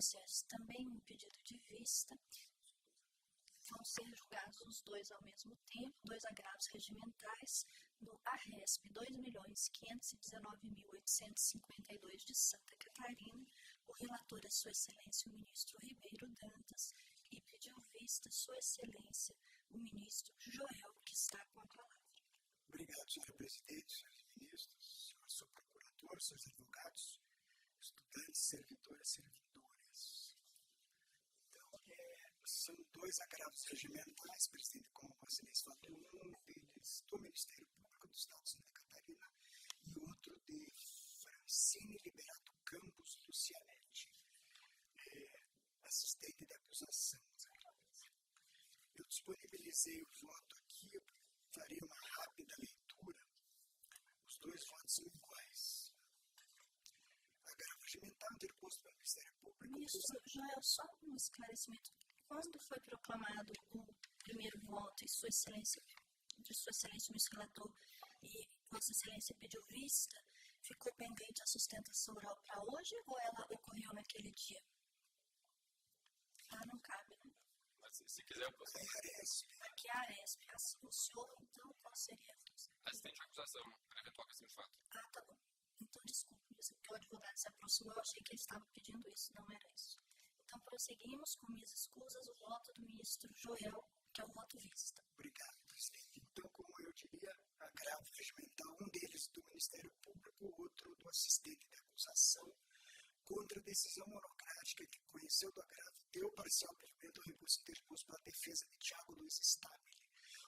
processos, também um pedido de vista. Vão ser julgados os dois ao mesmo tempo, dois agravos regimentais no ARESP 2.519.852 de Santa Catarina. O relator é Sua Excelência o ministro Ribeiro Dantas e pediu vista Sua Excelência o ministro Joel, que está com a palavra. Obrigado, senhora presidente, senhores ministros, senhor procurador, senhores advogados, estudantes, servidoras, servidoras. Então, são dois agravos regimentais, presidente, como a excelência falou, um deles do Ministério Público do Estado de Santa Catarina e outro de Francine Liberato Campos Lucianetti, assistente de acusação. Eu disponibilizei o voto aqui, eu farei uma rápida leitura. Os dois votos são iguais. Agravo regimental interposto pelo Ministério Público. Ministro Joel, só um esclarecimento. Quando foi proclamado o primeiro voto e de Sua Excelência o ministro relator e Vossa Excelência pediu vista, ficou pendente a sustentação oral para hoje ou ela ocorreu naquele dia? Ah, não cabe, né? Mas se quiser, eu posso. Aqui é a ARESP. O senhor, então, qual seria a função? Assistente de acusação, eventual assim de fato. Ah, tá bom. Então, desculpe, porque o advogado se aproximou, eu achei que ele estava pedindo isso, não era isso. Então, prosseguimos com minhas escusas, o voto do ministro Joel, que é o voto vista. Obrigado, presidente. Então, como eu diria, agravo regimental, um deles do Ministério Público, o outro do assistente de acusação, contra a decisão monocrática que conheceu do agravo e deu parcial provimento ao recurso interposto pela defesa de Tiago Luiz Stabile.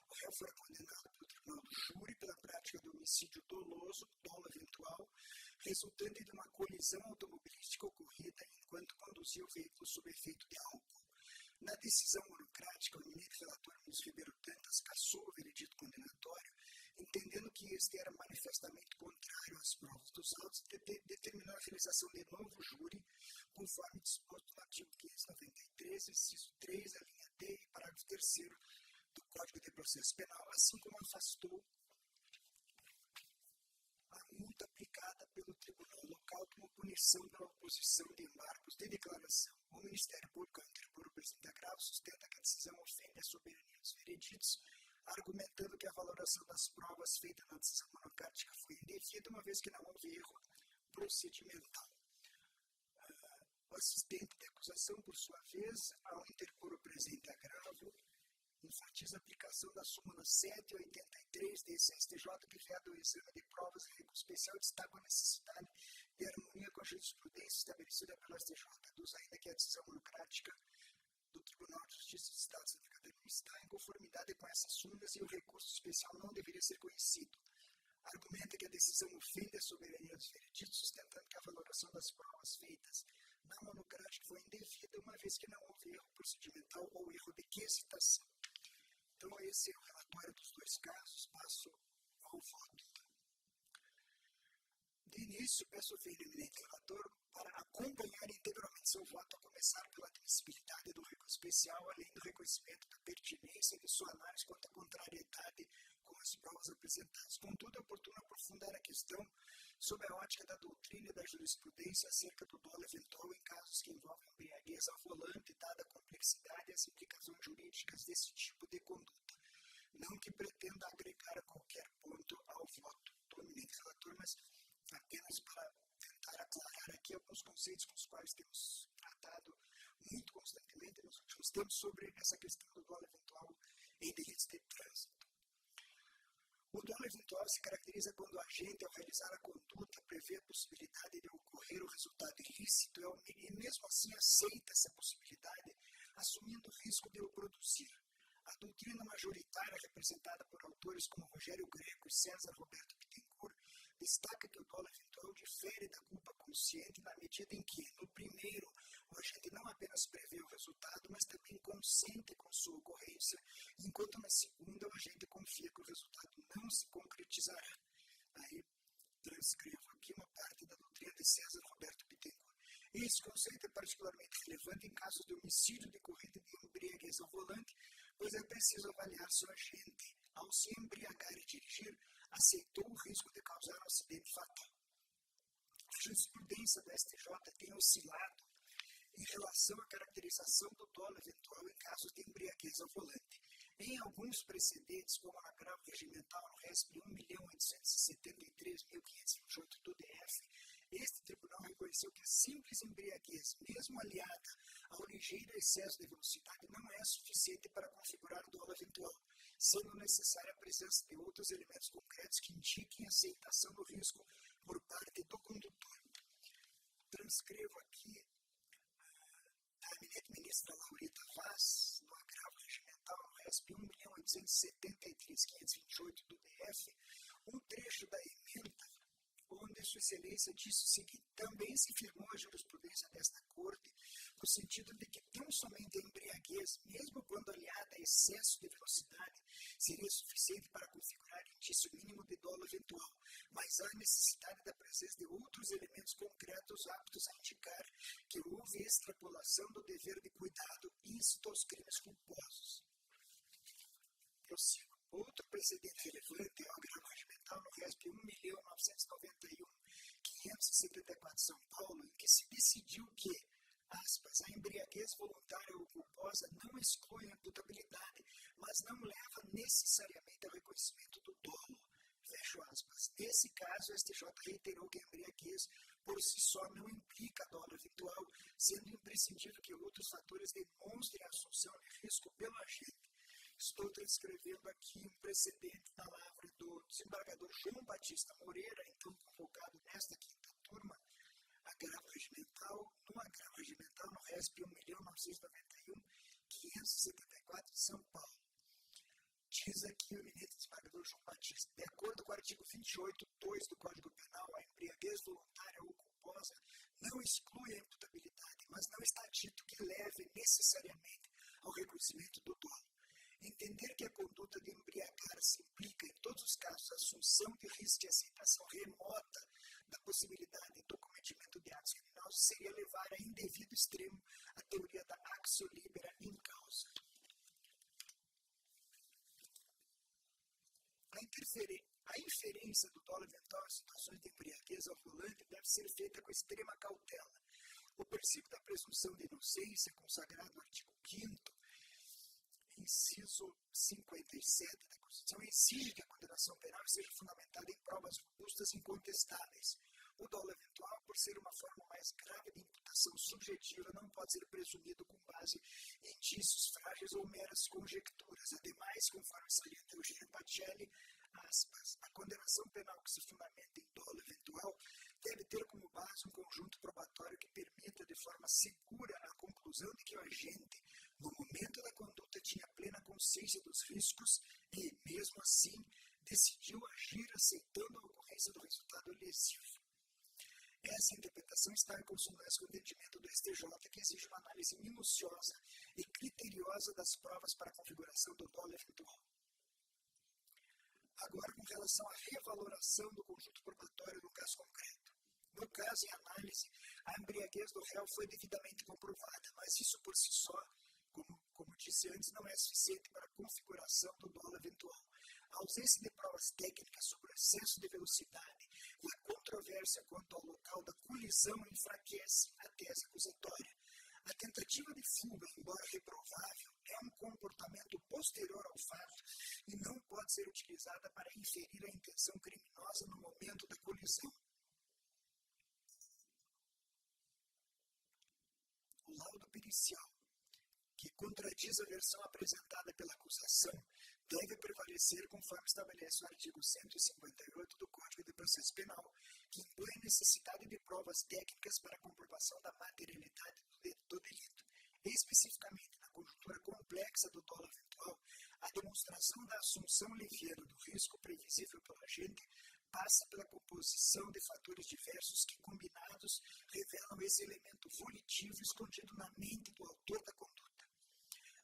O réu foi condenado pelo Tribunal do Júri pela prática do homicídio doloso, dolo eventual, resultante de uma colisão automobilística ocorrida enquanto conduzia o veículo sob efeito de álcool. Na decisão monocrática, o eminente relator ministro Ribeiro Dantas cassou o veredito condenatório, entendendo que este era manifestamente contrário às provas dos autos, determinou a realização de novo júri, conforme disposto no artigo 593, inciso 3, a linha D e parágrafo 3º do Código de Processo Penal, assim como afastou a multa aplicada pelo Tribunal Local como punição pela oposição de embargos de declaração. O Ministério Público, ao interpor o presente agravo, sustenta que a decisão ofende a soberania dos vereditos, argumentando que a valoração das provas feita na decisão monocrática foi indevida, uma vez que não houve erro procedimental. O assistente de acusação, por sua vez, ao interpor o presente agravo, enfatiza a aplicação da súmula 783 desse STJ, que criado o exame de provas e recurso especial, destaca a necessidade de harmonia com a jurisprudência estabelecida pelo STJ, aduz ainda que a decisão monocrática do Tribunal de Justiça do Estado de Santa Catarina está em conformidade com essas súmulas e o recurso especial não deveria ser conhecido. Argumenta que a decisão ofende a soberania dos vereditos, sustentando que a valoração das provas feitas na monocrática foi indevida, uma vez que não houve erro procedimental ou erro de quesitação. Então, esse é o relatório dos dois casos. Passo ao voto. De início, peço ao eminente relator para acompanhar integralmente seu voto, a começar pela admissibilidade do recurso especial, além do reconhecimento da pertinência de sua análise quanto à contrariedade com as provas apresentadas. Contudo, é oportuno aprofundar a questão sob a ótica da doutrina e da jurisprudência acerca do dolo eventual em casos que envolvem embriaguez ao volante, dada a complexidade e as implicações jurídicas desse tipo de conduta. Não que pretenda agregar qualquer ponto ao voto do eminente relator, mas apenas para tentar aclarar aqui alguns conceitos com os quais temos tratado muito constantemente nos últimos tempos sobre essa questão do dolo eventual em delitos de trânsito. O dolo eventual se caracteriza quando o agente, ao realizar a conduta, prevê a possibilidade de ocorrer o resultado ilícito e mesmo assim aceita essa possibilidade, assumindo o risco de o produzir. A doutrina majoritária, representada por autores como Rogério Greco e César Roberto Bittencourt, destaca que o dolo eventual difere da culpa consciente na medida em que, no primeiro, o agente não apenas prevê o resultado, mas também consente com sua ocorrência, enquanto na segunda, o agente confia que o resultado não se concretizará. Aí, transcrevo aqui uma parte da doutrina de César Roberto Bittencourt. Esse conceito é particularmente relevante em casos de homicídio decorrente de embriaguez ao volante, pois é preciso avaliar se o agente, ao se embriagar e dirigir, aceitou o risco de causar um acidente fatal. A jurisprudência da STJ tem oscilado em relação à caracterização do dolo eventual em casos de embriaguez ao volante. Em alguns precedentes, como no agravo regimental no RESP 1.873.528 do DF, este tribunal reconheceu que a simples embriaguez, mesmo aliada ao ligeiro excesso de velocidade, não é suficiente para configurar o dolo eventual, sendo necessária a presença de outros elementos concretos que indiquem a aceitação do risco por parte do condutor. Transcrevo aqui a eminente ministra Laurita Vaz, no agravo regimental no RESP 1.873.528 do DF, um trecho da emenda onde Sua Excelência disse o seguinte: também se firmou a jurisprudência desta Corte no sentido de que tão somente a embriaguez, mesmo quando aliada a excesso de velocidade, seria suficiente para configurar indício mínimo de dolo eventual, mas há necessidade da presença de outros elementos concretos aptos a indicar que houve extrapolação do dever de cuidado íncito aos crimes culposos. Prossigo. Outro precedente relevante é o agravo regimental no RESP 1.991.574 São Paulo, em que se decidiu que, aspas, a embriaguez voluntária ou culposa não exclui a imputabilidade, mas não leva necessariamente ao reconhecimento do dolo. Fecho aspas. Nesse caso, o STJ reiterou que a embriaguez por si só não implica dolo eventual, sendo imprescindível que outros fatores demonstrem a assunção de risco pelo agente. Estou transcrevendo aqui um precedente da lavra do desembargador João Batista Moreira, então convocado nesta quinta turma, agravo regimental no RESP 1.991.574 de São Paulo. Diz aqui o eminente desembargador João Batista: de acordo com o artigo 28.2 do Código Penal, a embriaguez voluntária ou culposa não exclui a imputabilidade, mas não está dito que leve necessariamente ao reconhecimento do dolo. Entender que a conduta de embriagar-se implica, em todos os casos, a assunção de risco de aceitação remota da possibilidade do cometimento de atos criminosos seria levar a indevido extremo a teoria da actio libera in causa. A inferência do dolo eventual em situações de embriaguez ao volante deve ser feita com extrema cautela. O princípio da presunção de inocência, consagrado no artigo 5º, inciso 57 da Constituição, exige que a condenação penal seja fundamentada em provas robustas e incontestáveis. O dolo eventual, por ser uma forma mais grave de imputação subjetiva, não pode ser presumido com base em indícios frágeis ou meras conjecturas. Ademais, conforme salienta Eugênio Pacelli, aspas, a condenação penal que se fundamenta em dolo eventual deve ter como base um conjunto probatório que permita de forma segura a conclusão de que o agente, no momento da conduta, tinha plena consciência dos riscos e, mesmo assim, decidiu agir aceitando a ocorrência do resultado lesivo. Essa interpretação está em consonância com o entendimento do STJ, que exige uma análise minuciosa e criteriosa das provas para a configuração do dolo eventual. Agora, com relação à revaloração do conjunto probatório no caso concreto. No caso em análise, a embriaguez do réu foi devidamente comprovada, mas isso por si só, como disse antes, não é suficiente para a configuração do dolo eventual. A ausência de provas técnicas sobre o excesso de velocidade e a controvérsia quanto ao local da colisão enfraquece a tese acusatória. A tentativa de fuga, embora reprovável, é um comportamento posterior ao fato e não pode ser utilizada para inferir a intenção criminosa no momento da colisão. O laudo pericial, que contradiz a versão apresentada pela acusação, deve prevalecer conforme estabelece o artigo 158 do Código de Processo Penal, que impõe a necessidade de provas técnicas para a comprovação da materialidade do delito. Especificamente, na conjuntura complexa do dolo eventual, a demonstração da assunção leviana do risco previsível pelo agente passa pela composição de fatores diversos que, combinados, revelam esse elemento volitivo escondido na mente do autor da conduta.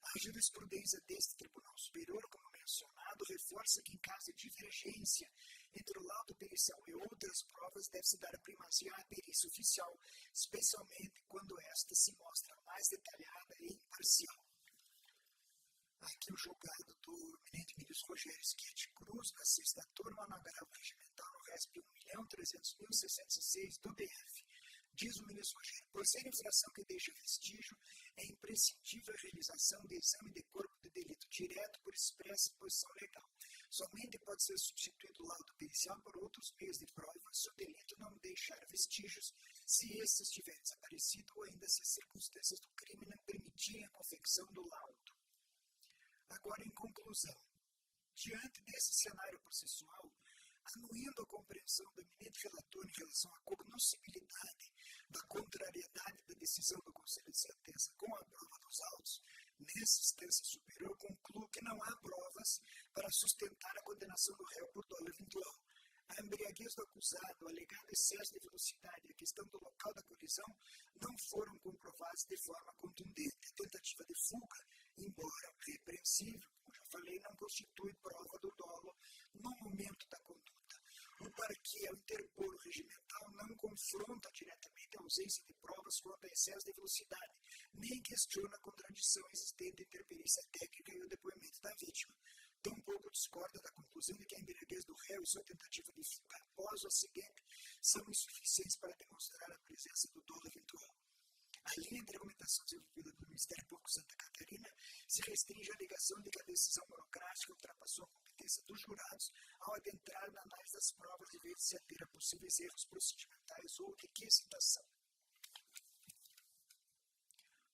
A jurisprudência deste Tribunal Superior, como mencionado, reforça que, em caso de divergência entre o laudo pericial e outras provas, deve-se dar a primazia à perícia oficial, especialmente quando esta se mostra mais detalhada e imparcial. Aqui o julgado do eminente ministro Rogério Schietti Cruz, na sexta turma, no agravo regimental no RESP 1.300.606 do DF, Diz o ministro Rogério, por ser infração que deixa vestígio, é imprescindível a realização de exame de corpo de delito direto por expressa imposição legal. Somente pode ser substituído o laudo pericial por outros meios de prova se o delito não deixar vestígios, se esses tiverem desaparecido ou ainda se as circunstâncias do crime não permitirem a confecção do laudo. Agora, em conclusão, diante desse cenário processual, anuindo a compreensão do eminente relator em relação à cognoscibilidade da contrariedade da decisão do Conselho de Sentença com a prova dos autos, nessa instância superior, concluo que não há provas para sustentar a condenação do réu por dolo eventual. A embriaguez do acusado, o alegado excesso de velocidade e a questão do local da colisão não foram comprovados de forma contundente. A tentativa de fuga, embora repreensível, como já falei, não constitui prova do dolo no momento da conduta. O parquê, ao interpor o regimental, não confronta diretamente a ausência de provas quanto a excesso de velocidade, nem questiona a contradição existente entre a perícia técnica e o depoimento da vítima. Tampouco discorda da conclusão de que a embriaguez do réu e sua tentativa de fuga após o acidente são insuficientes para demonstrar a presença do dolo eventual. A linha de argumentação desenvolvida pelo Ministério Público de Santa Catarina se restringe à alegação de que a decisão monocrática ultrapassou a competência dos jurados ao adentrar na análise das provas em vez de se ater a possíveis erros procedimentais ou de requisitação.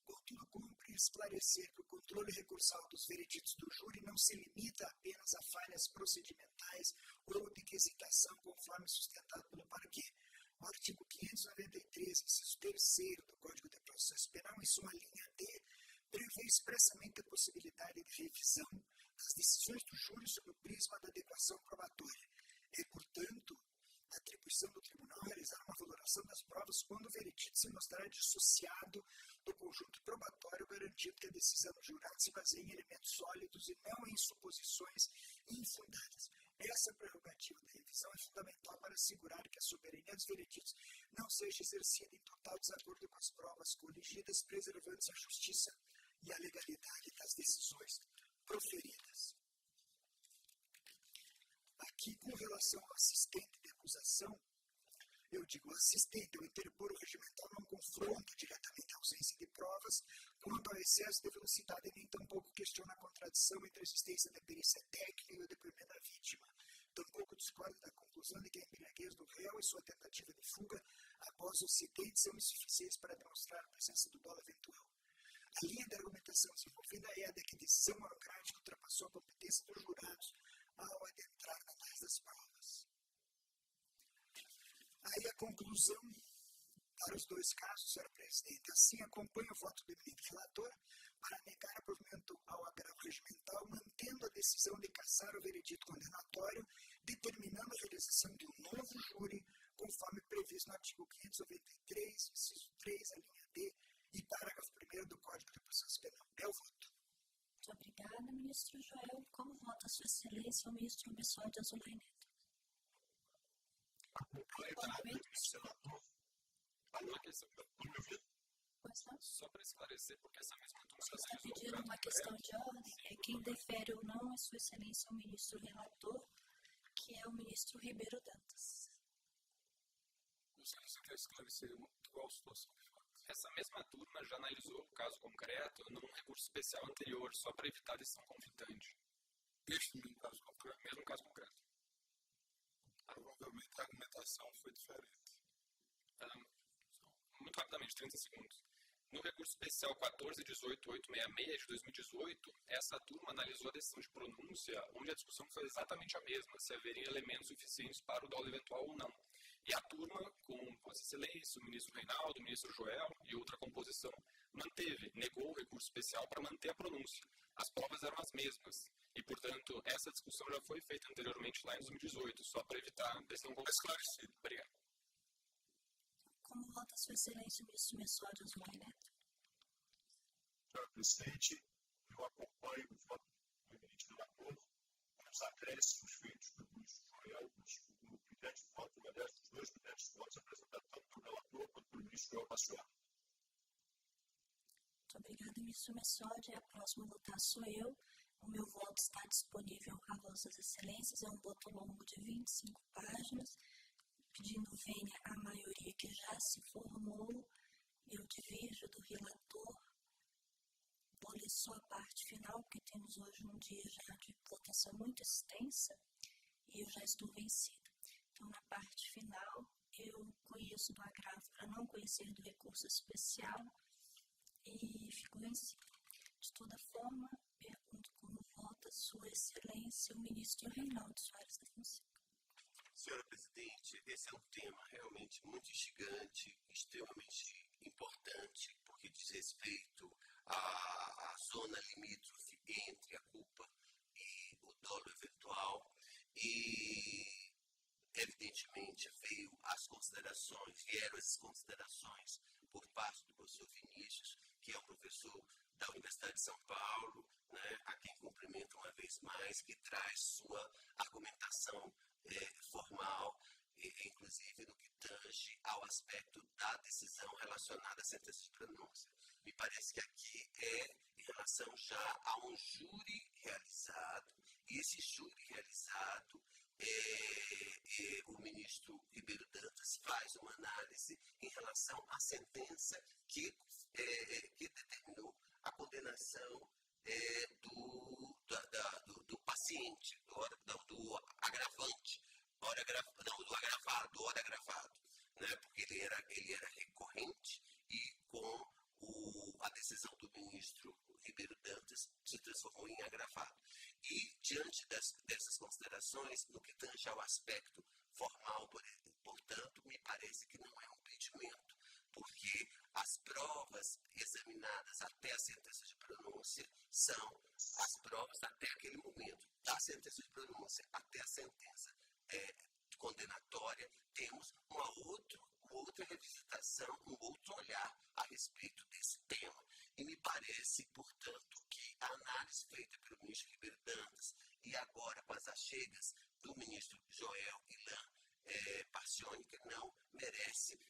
Contudo, cumpre esclarecer que o controle recursal dos vereditos do júri não se limita apenas a falhas procedimentais ou de requisitação conforme sustentado pelo parquê. O artigo 593, inciso 3º do Código de Processo Penal, em sua linha D, prevê expressamente a possibilidade de revisão das decisões do júri sob o prisma da adequação probatória. É, portanto, a atribuição do tribunal realizar uma valoração das provas quando o veredito se mostrar dissociado do conjunto probatório, garantindo que a decisão do jurado se baseie em elementos sólidos e não em suposições infundadas. Essa prerrogativa da revisão é fundamental para assegurar que a soberania dos vereditos não seja exercida em total desacordo com as provas coligidas, preservando-se a justiça e a legalidade das decisões proferidas. Aqui, com relação ao assistente de acusação, eu digo, o assistente, ao interpor o regimental, não confronta diretamente a ausência de provas quanto ao excesso de velocidade, nem tampouco questiona a contradição entre a existência da perícia técnica e o depoimento da vítima. Tampouco discorda da conclusão de que a embriaguez do réu e sua tentativa de fuga após o acidente são insuficientes para demonstrar a presença do dolo eventual. A linha de argumentação desenvolvida é a de que a decisão monocrática ultrapassou a competência dos jurados ao adentrar na análise das provas. Aí a conclusão para os dois casos, senhora presidente. Assim, acompanho o voto do eminente relator para negar provimento ao agravo regimental, mantendo a decisão de cassar o veredito condenatório, determinando a realização de um novo júri, conforme previsto no artigo 593, inciso 3, a linha D, e parágrafo 1º do Código de Processo Penal. É o voto. Muito obrigada, ministro Joel. Como vota Sua Excelência o ministro Bessódio de Azulay Neto? Uma questão, só para esclarecer, porque essa mesma turma está pedindo uma questão de ordem, quem defere ou não é Sua Excelência o ministro relator, que é o ministro Ribeiro Dantas. Você quer esclarecer qual situação? Essa mesma turma já analisou o caso concreto num recurso especial anterior, só para evitar a decisão conflitante. Este mesmo caso concreto? Mesmo caso concreto. Provavelmente a argumentação foi diferente. Muito rapidamente, 30 segundos. No recurso especial 14.18.866 de 2018, essa turma analisou a decisão de pronúncia, onde a discussão foi exatamente a mesma, se haveriam elementos suficientes para o dolo eventual ou não. E a turma, com Vossa Excelência, o ministro Reinaldo, o ministro Joel e outra composição, negou o recurso especial para manter a pronúncia. As provas eram as mesmas. E, portanto, essa discussão já foi feita anteriormente lá em 2018, só para evitar a decisão esclarecida. Obrigado. Como vota Sua Excelência o ministro Bessódio de Azulay Neto? Senhora presidente, eu acompanho o voto do eminente relator, os acréscimos feitos pelo ministro Joel, o brilhante voto, aliás, os dois brilhantes votos apresentados tanto pelo relator quanto pelo ministro Joel Passuar. Muito obrigada, ministro Bessódio. A próxima a votar sou eu. O meu voto está disponível a Vossas Excelências. É um voto longo de 25 páginas. pedindo venha a maioria que já se formou. Eu divirjo do relator. Vou ler só a parte final, porque temos hoje um dia já de votação muito extensa e eu já estou vencida. Então, na parte final, eu conheço do agravo para não conhecer do recurso especial e fico vencida. De toda forma, pergunto como vota Sua Excelência o ministro Reinaldo Soares da Fonseca. Senhora Presidente, esse é um tema realmente muito instigante, extremamente importante, porque diz respeito à zona limítrofe entre a culpa e o dolo eventual e, evidentemente, vieram essas considerações por parte do professor Vinícius, que é um professor da Universidade de São Paulo, né, a quem cumprimento uma vez mais, que traz sua argumentação formal, inclusive no que tange ao aspecto da decisão relacionada à sentença de pronúncia. Me parece que aqui é em relação já a um júri realizado, e esse júri realizado, o ministro Ribeiro Dantas faz uma análise em relação à sentença que determinou a condenação do paciente, do agravante, do agravado, né? Porque ele era recorrente e com a decisão do ministro Ribeiro Dantas se transformou em agravado. E diante dessas considerações, no que tange ao aspecto formal, portanto, me parece que não é um impedimento, porque as provas examinadas até a sentença de pronúncia são as provas até aquele momento. Da sentença de pronúncia até a sentença condenatória, temos uma outra revisitação, um outro olhar a respeito desse tema. E me parece, portanto, que a análise feita pelo ministro Ribeiro Dantas e agora com as achegas do ministro Joel Ilan Parcioni, que não merece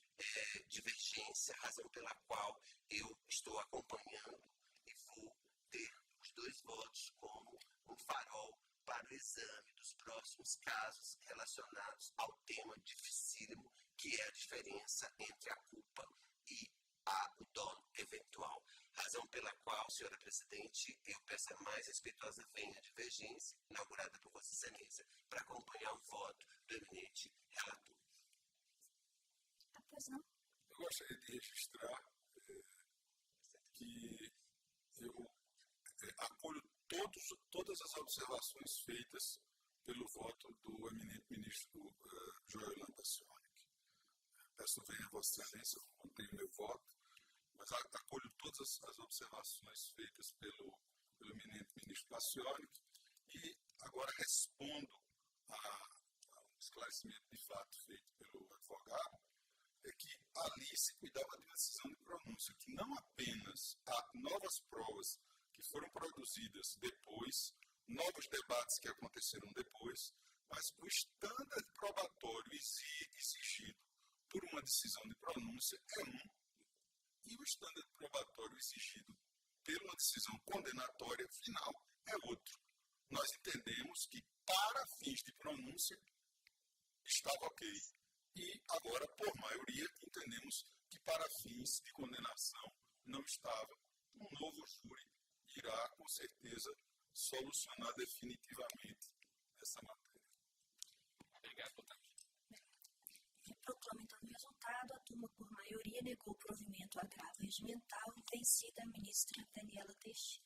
divergência, razão pela qual eu estou acompanhando e vou ter os dois votos como um farol para o exame dos próximos casos relacionados ao tema dificílimo, que é a diferença entre a culpa e o dolo eventual. Razão pela qual, senhora Presidente, eu peço a mais respeitosa venha a divergência, inaugurada por Vossa Excelência, para acompanhar o voto do eminente relator. Pois não? Eu gostaria de registrar que eu acolho todas as observações feitas pelo voto do eminente ministro Joel Ilan Parcioni. Peço venha a Vossa Excelência, eu mantenho meu voto, mas acolho todas as observações feitas pelo eminente ministro Parcioni e agora respondo ao esclarecimento de fato feito pelo advogado, que ali se cuidava de uma decisão de pronúncia, que não apenas há novas provas que foram produzidas depois, novos debates que aconteceram depois, mas o estándar probatório exigido por uma decisão de pronúncia é um, e o estándar probatório exigido por uma decisão condenatória final é outro. Nós entendemos que, para fins de pronúncia, estava ok. E agora, por maioria, entendemos que, para fins de condenação, não estava. Um novo júri irá, com certeza, solucionar definitivamente essa matéria. Obrigado, doutor. E proclama então o resultado. A turma, por maioria, negou o provimento ao agravo regimental, vencida a ministra Daniela Teixeira.